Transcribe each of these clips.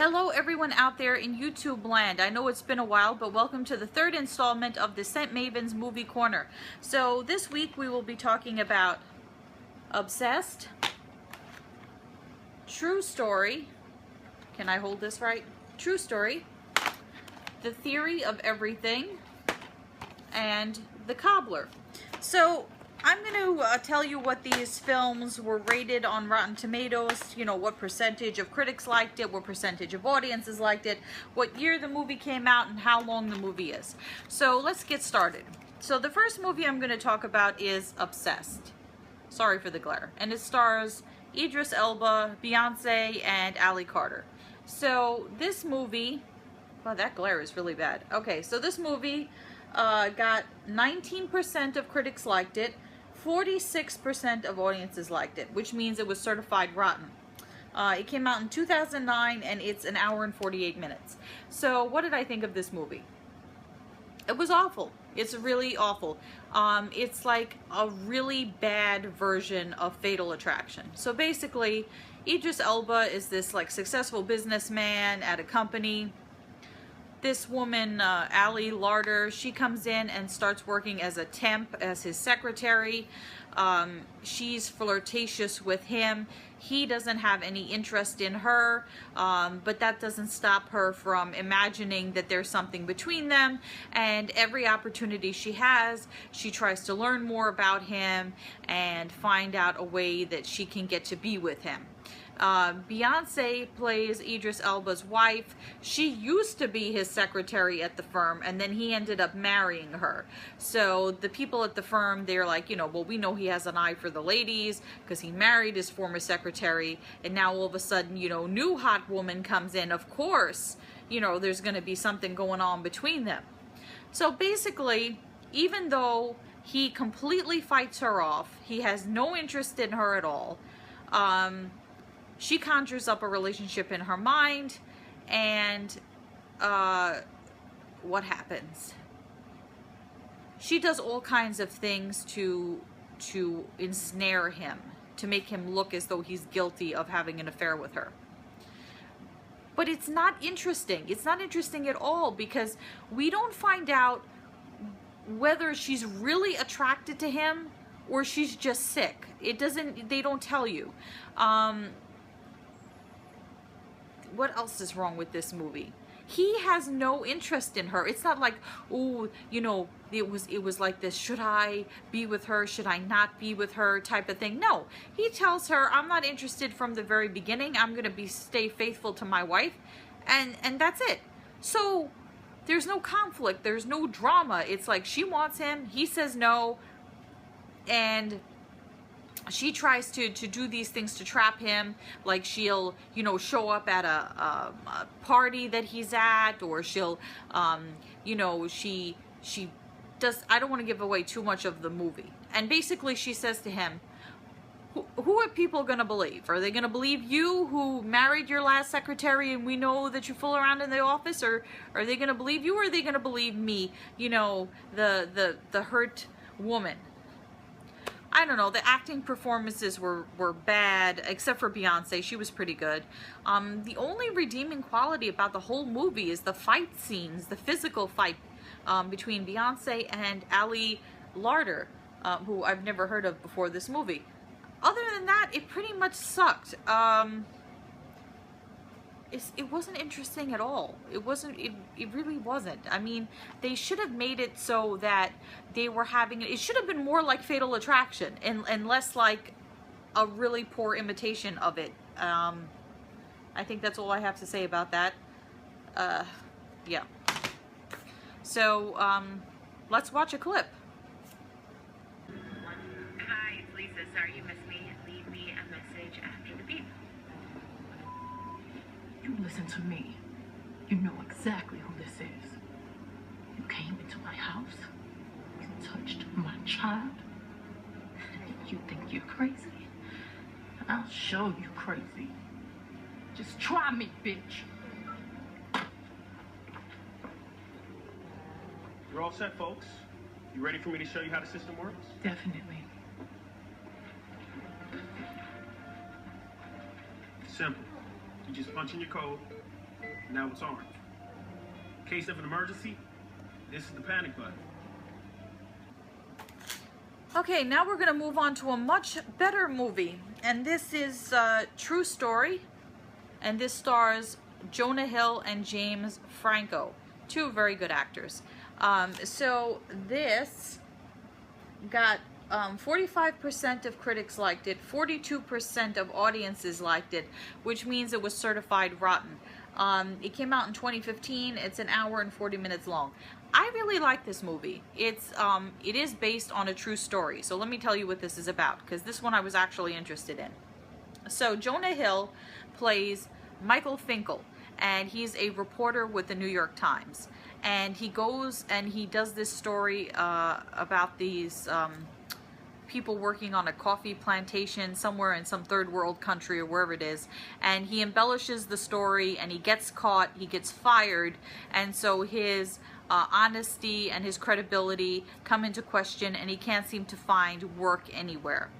Hello everyone out there in YouTube land. I know it's been a while, but welcome to the third installment of the Scent Maven's Movie Corner. So this week we will be talking about Obsessed, True Story, can I hold this right? True Story, The Theory of Everything, and The Cobbler. So I'm going to tell you what these films were rated on Rotten Tomatoes, you know, what percentage of critics liked it, what percentage of audiences liked it, what year the movie came out, and how long the movie is. So let's get started. So the first movie I'm going to talk about is Obsessed. Sorry for the glare. And it stars Idris Elba, Beyonce, and Ali Carter. So this movie, wow, that glare is really bad. Okay, so this movie got 19% of critics liked it, 46% of audiences liked it, which means it was certified rotten. It came out in 2009 and it's an hour and 48 minutes. So what did I think of this movie? It was awful. It's really awful. It's like a really bad version of Fatal Attraction. So basically, Idris Elba is this like successful businessman at a company. This woman, Ali Larder, she comes in and starts working as a temp, as his secretary. She's flirtatious with him. He doesn't have any interest in her, but that doesn't stop her from imagining that there's something between them. And every opportunity she has, she tries to learn more about him and find out a way that she can get to be with him. Beyonce plays Idris Elba's wife. She used to be his secretary at the firm, and then he ended up marrying her. So the people at the firm, they're like, you know, well, we know he has an eye for the ladies because he married his former secretary, and now all of a sudden, you know, new hot woman comes in. Of course, you know, there's going to be something going on between them. So basically, even though he completely fights her off, he has no interest in her at all, she conjures up a relationship in her mind, and what happens? She does all kinds of things to ensnare him, to make him look as though he's guilty of having an affair with her. But it's not interesting. It's not interesting at all, because we don't find out whether she's really attracted to him or she's just sick. They don't tell you. What else is wrong with this movie? He has no interest in her. It's not like, oh, you know, it was like this, should I be with her, should I not be with her type of thing. No, he tells her, I'm not interested from the very beginning. I'm going to stay faithful to my wife, and that's it. So there's no conflict, there's no drama. It's like she wants him, he says no, and she tries to do these things to trap him, like she'll, you know, show up at a party that he's at, or she'll, you know, she does, I don't want to give away too much of the movie. And basically she says to him, who are people going to believe? Are they going to believe you, who married your last secretary and we know that you fool around in the office? Or are they going to believe you, or are they going to believe me, you know, the hurt woman? I don't know, the acting performances were bad, except for Beyonce. She was pretty good. The only redeeming quality about the whole movie is the fight scenes, the physical fight between Beyonce and Ali Larder, who I've never heard of before this movie. Other than that, it pretty much sucked. It wasn't interesting at all. It really wasn't. I mean, they should have made it so that they were having, it should have been more like Fatal Attraction and less like a really poor imitation of it. I think that's all I have to say about that. Yeah. So, let's watch a clip. Hi, it's Lisa. Sorry you missed me. Leave me a message after the beep. You listen to me. You know exactly who this is. You came into my house. You touched my child. You think you're crazy? I'll show you crazy. Just try me, bitch. You're all set, folks. You ready for me to show you how the system works? Definitely. Simple. You just punch in your code, Now it's orange. In case of an emergency, this is the panic button. Okay, now we're going to move on to a much better movie. And this is True Story. And this stars Jonah Hill and James Franco. Two very good actors. So this got 45% of critics liked it, 42% of audiences liked it, which means it was certified rotten. It came out in 2015. It's an hour and 40 minutes long. I really like this movie. It is based on a true story. So let me tell you what this is about, because this one I was actually interested in. So Jonah Hill plays Michael Finkel, and he's a reporter with the New York Times. And he goes and he does this story about these people working on a coffee plantation somewhere in some third world country or wherever it is. And he embellishes the story, and he gets caught, he gets fired, and so his honesty and his credibility come into question, and he can't seem to find work anywhere.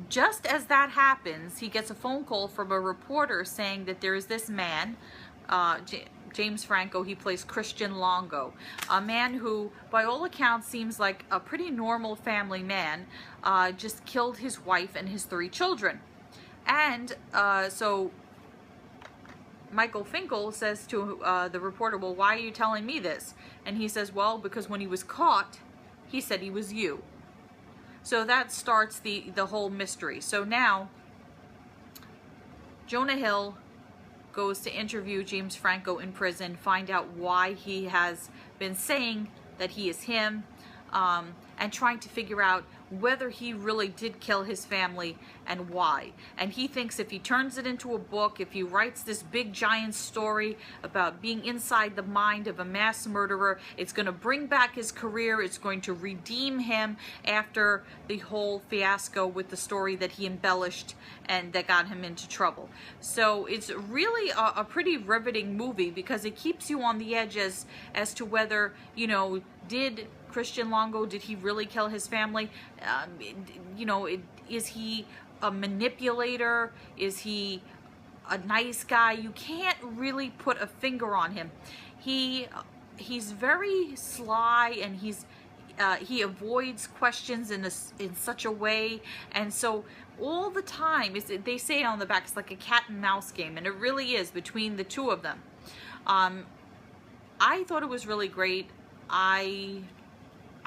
Just as that happens, he gets a phone call from a reporter saying that there is this man, James Franco, he plays Christian Longo, a man who, by all accounts, seems like a pretty normal family man, just killed his wife and his 3 children. And so Michael Finkel says to the reporter, well, why are you telling me this? And he says, well, because when he was caught, he said he was you. So that starts the whole mystery. So now Jonah Hill goes to interview James Franco in prison, find out why he has been saying that he is him, and trying to figure out whether he really did kill his family and why. And he thinks if he turns it into a book, if he writes this big giant story about being inside the mind of a mass murderer, it's going to bring back his career, it's going to redeem him after the whole fiasco with the story that he embellished and that got him into trouble. So it's really a pretty riveting movie, because it keeps you on the edge as to whether, you know, did Christian Longo, did he really kill his family? You know, is he a manipulator? Is he a nice guy? You can't really put a finger on him. He's very sly, and he avoids questions in such a way, and so all the time, they say on the back, it's like a cat and mouse game, and it really is between the two of them. I thought it was really great. I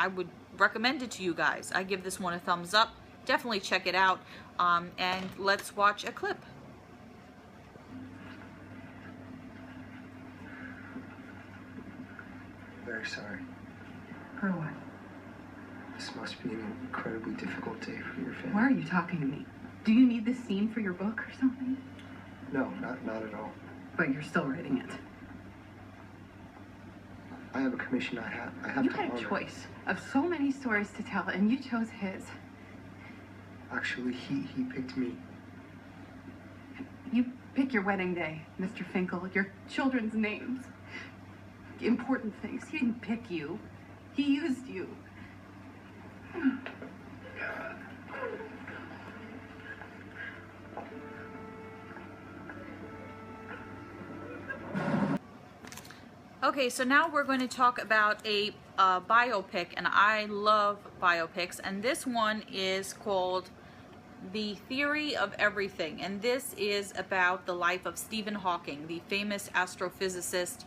would recommend it to you guys. I give this one a thumbs up. Definitely check it out. And let's watch a clip. Very sorry. For what? This must be an incredibly difficult day for your family. Why are you talking to me? Do you need this scene for your book or something? No, not at all. But you're still writing it. I have a commission I have You to had a honor. choice of so many stories to tell, and you chose his. Actually, he picked me. You pick your wedding day, Mr. Finkel, your children's names. Important things. He didn't pick you. He used you. Okay, so now we're going to talk about a biopic, and I love biopics, and this one is called The Theory of Everything, and this is about the life of Stephen Hawking, the famous astrophysicist,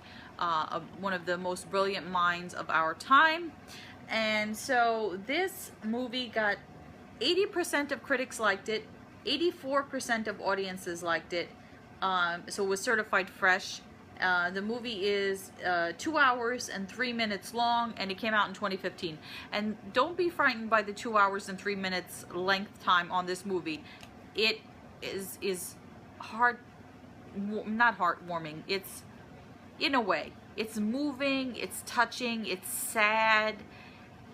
one of the most brilliant minds of our time. And so this movie got 80% of critics liked it, 84% of audiences liked it, so it was certified fresh. The movie is 2 hours and 3 minutes long, and it came out in 2015. And don't be frightened by the 2 hours and 3 minutes length time on this movie. It is not heartwarming. It's, in a way, it's moving, it's touching, it's sad,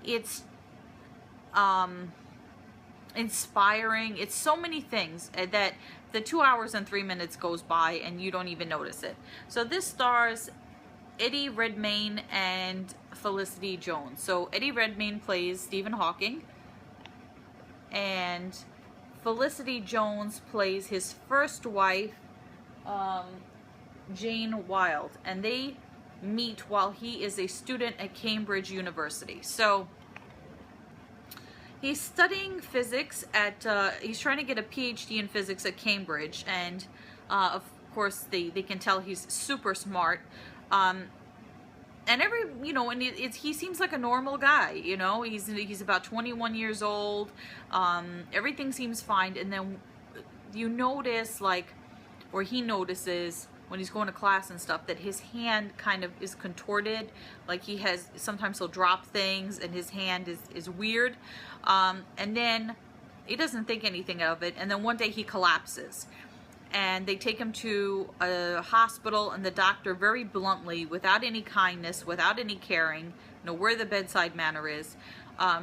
it's inspiring. It's so many things that the 2 hours and 3 minutes goes by and you don't even notice it. So this stars Eddie Redmayne and Felicity Jones. So Eddie Redmayne plays Stephen Hawking, and Felicity Jones plays his first wife, Jane Wilde, and they meet while he is a student at Cambridge University. So he's studying physics at, he's trying to get a PhD in physics at Cambridge, and of course they can tell he's super smart. And he seems like a normal guy, he's about 21 years old. Everything seems fine, and then you notice, or he notices when he's going to class and stuff, that his hand kind of is contorted, like sometimes he'll drop things and his hand is weird. And then he doesn't think anything of it, and then one day he collapses. And they take him to a hospital, and the doctor very bluntly, without any kindness, without any caring, where the bedside manner is,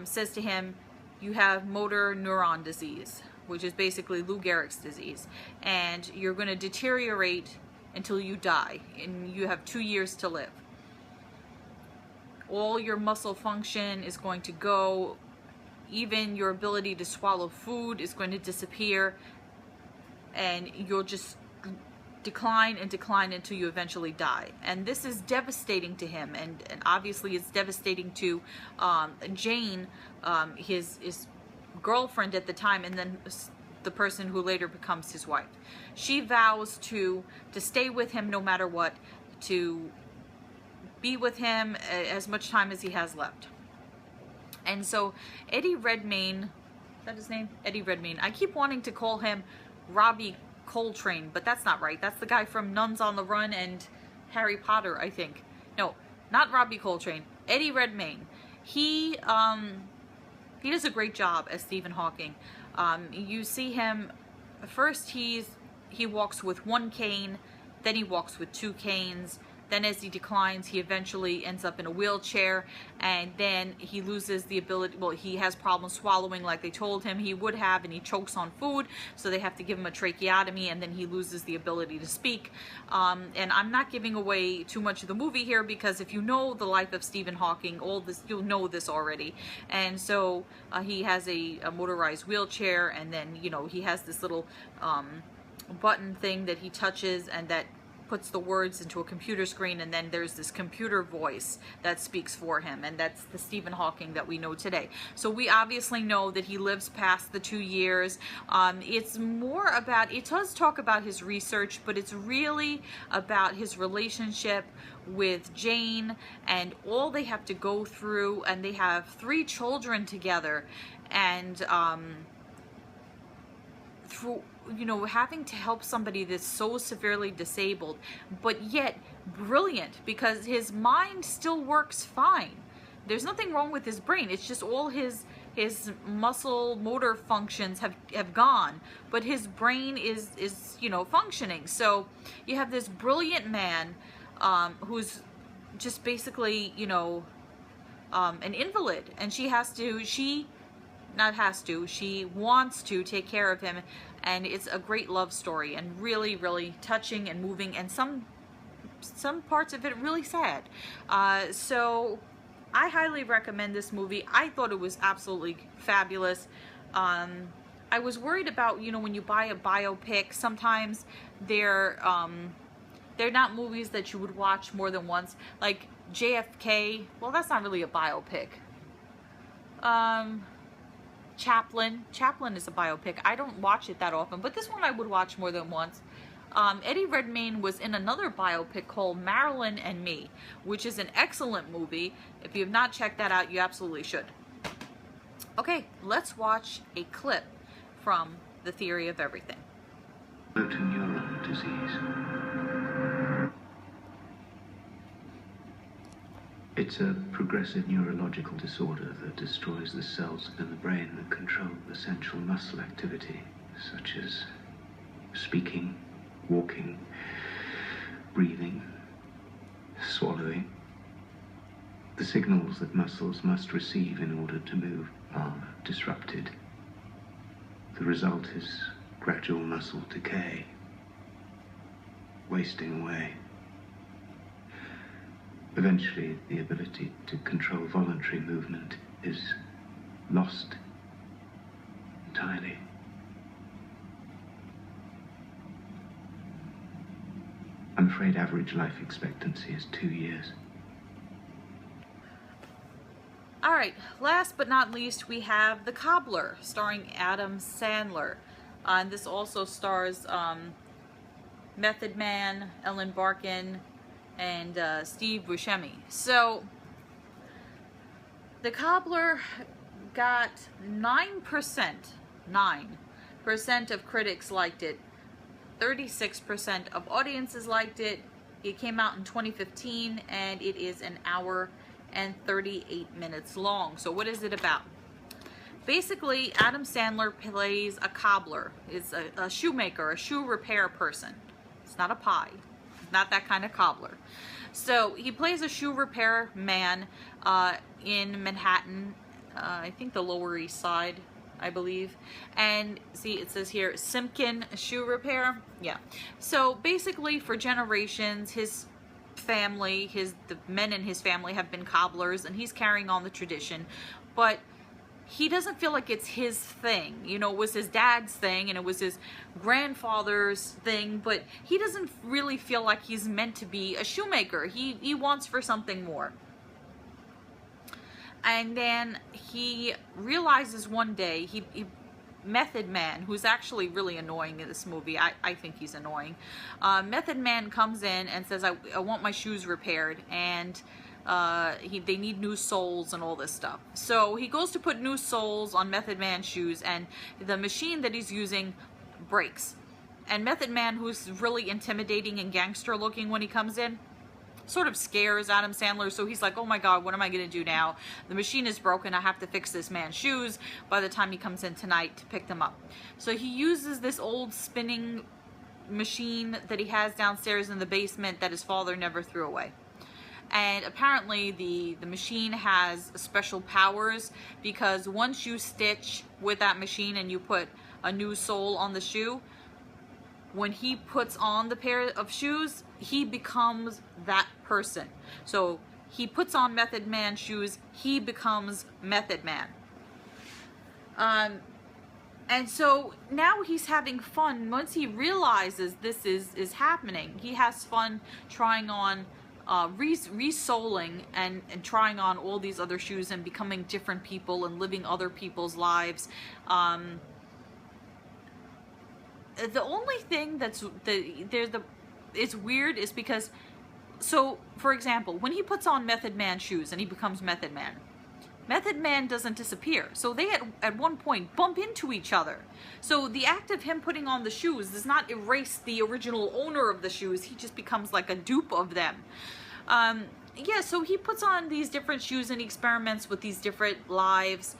says to him, you have motor neuron disease, which is basically Lou Gehrig's disease, and you're going to deteriorate until you die, and you have 2 years to live. All your muscle function is going to go, even your ability to swallow food is going to disappear, and you'll just decline and decline until you eventually die. And this is devastating to him, and obviously it's devastating to Jane, his girlfriend at the time, and then the person who later becomes his wife. She vows to stay with him no matter what, to be with him as much time as he has left. And so Eddie Redmayne, is that his name? Eddie Redmayne. I keep wanting to call him Robbie Coltrane, but that's not right. That's the guy from Nuns on the Run and Harry Potter, I think. No, not Robbie Coltrane. Eddie Redmayne. He does a great job as Stephen Hawking. You see him, first he walks with one cane, then he walks with 2 canes, then as he declines, he eventually ends up in a wheelchair, and then he loses the ability, well, he has problems swallowing like they told him he would have, and he chokes on food, so they have to give him a tracheotomy, and then he loses the ability to speak. And I'm not giving away too much of the movie here, because if you know the life of Stephen Hawking, all this, you'll know this already. And so he has a motorized wheelchair, and then, he has this little button thing that he touches, and that puts the words into a computer screen, and then there's this computer voice that speaks for him, and that's the Stephen Hawking that we know today. So we obviously know that he lives past the 2 years. It's more about, it does talk about his research, but it's really about his relationship with Jane and all they have to go through, and they have 3 children together, and through having to help somebody that's so severely disabled, but yet brilliant, because his mind still works fine. There's nothing wrong with his brain. It's just all his muscle motor functions have gone, but his brain is functioning. So you have this brilliant man who's just basically an invalid, and she wants to take care of him, and it's a great love story, and really, really touching and moving, and some parts of it really sad. So I highly recommend this movie. I thought it was absolutely fabulous. I was worried about, when you buy a biopic, sometimes they're not movies that you would watch more than once. Like JFK, well, that's not really a biopic. Chaplin is a biopic. I don't watch it that often, but this one I would watch more than once. Eddie Redmayne was in another biopic called Marilyn and Me, which is an excellent movie. If you have not checked that out, you absolutely should. Okay, let's watch a clip from The Theory of Everything. Motor neuron disease. It's a progressive neurological disorder that destroys the cells in the brain that control essential muscle activity, such as speaking, walking, breathing, swallowing. The signals that muscles must receive in order to move are disrupted. The result is gradual muscle decay, wasting away. Eventually, the ability to control voluntary movement is lost entirely. I'm afraid average life expectancy is 2 years. All right, last but not least, we have The Cobbler, starring Adam Sandler. And this also stars Method Man, Ellen Barkin, and Steve Buscemi. So, The Cobbler got 9% of critics liked it. 36% of audiences liked it. It came out in 2015, and it is an hour and 38 minutes long. So what is it about? Basically, Adam Sandler plays a cobbler. It's a shoemaker, a shoe repair person. It's not a pie. It's not that kind of cobbler. So he plays a shoe repair man in Manhattan, I think the Lower East Side, I believe. And see, it says here, Simpkin Shoe Repair. Yeah. So basically, for generations, his family, the men in his family have been cobblers, and he's carrying on the tradition. But he doesn't feel like it's his thing. You know, it was his dad's thing, and it was his grandfather's thing, but he doesn't really feel like he's meant to be a shoemaker. He wants for something more. And then he realizes one day, Method Man, who's actually really annoying in this movie, I think he's annoying. Method Man comes in and says, I want my shoes repaired, and they need new soles and all this stuff. So he goes to put new soles on Method Man's shoes, and the machine that he's using breaks. And Method Man, who's really intimidating and gangster looking when he comes in, sort of scares Adam Sandler. So he's like, oh my God, what am I going to do now? The machine is broken. I have to fix this man's shoes by the time he comes in tonight to pick them up. So he uses this old spinning machine that he has downstairs in the basement that his father never threw away. And apparently the machine has special powers, because once you stitch with that machine and you put a new sole on the shoe, when he puts on the pair of shoes, he becomes that person. So he puts on Method Man shoes, he becomes Method Man. And so now he's having fun. Once he realizes this is happening, he has fun trying on resoling and trying on all these other shoes and becoming different people and living other people's lives. The only thing it's weird is because, so for example, when he puts on Method Man shoes and he becomes Method Man, Method Man doesn't disappear. So they at one point bump into each other. So the act of him putting on the shoes does not erase the original owner of the shoes. He just becomes like a dupe of them. Yeah, so he puts on these different shoes and he experiments with these different lives.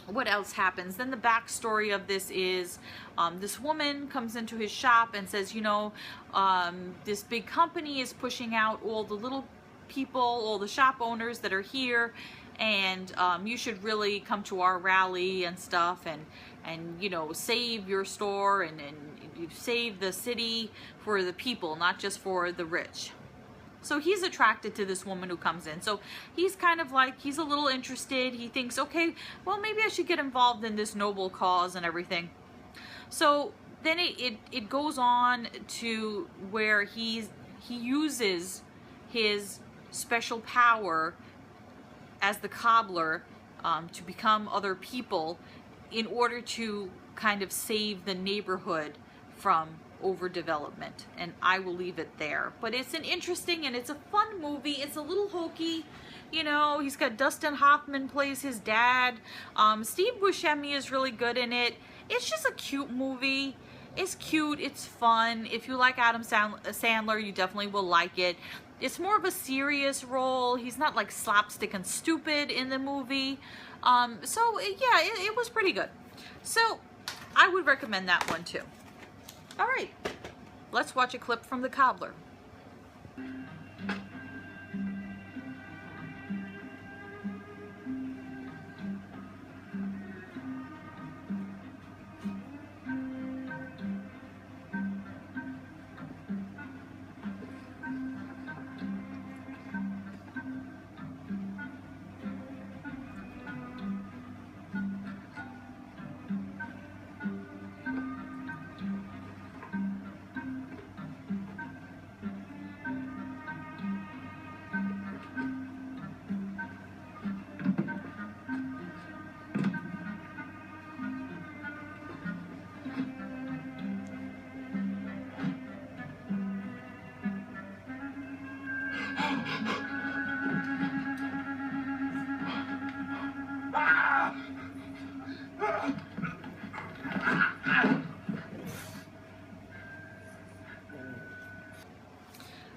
What else happens? Then the backstory of this is this woman comes into his shop and says, you know, this big company is pushing out all the little people, all the shop owners that are here, and you should really come to our rally and stuff, and you know, save your store and you save the city for the people, not just for the rich. So he's attracted to this woman who comes in. So he's kind of like, he's a little interested. He thinks, okay, well, maybe I should get involved in this noble cause and everything. So then it goes on to where he uses his special power as the cobbler to become other people in order to kind of save the neighborhood from overdevelopment, and I will leave it there. But it's an interesting and it's a fun movie. It's a little hokey, you know. He's got Dustin Hoffman plays his dad. Steve Buscemi is really good in it. It's just a cute movie. It's cute, it's fun. If you like Adam Sandler, you definitely will like it. It's more of a serious role. He's not like slapstick and stupid in the movie. So yeah, it was pretty good. So I would recommend that one too. All right, let's watch a clip from The Cobbler.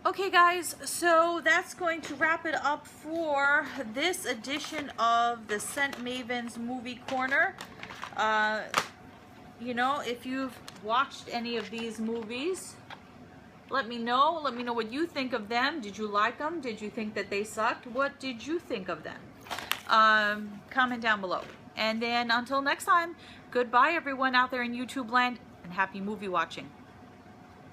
Okay guys, so that's going to wrap it up for this edition of the Scent Maven's Movie Corner. You know, if you've watched any of these movies, let me know. Let me know what you think of them. Did you like them? Did you think that they sucked? What did you think of them? Comment down below. And then until next time, goodbye everyone out there in YouTube land, and happy movie watching.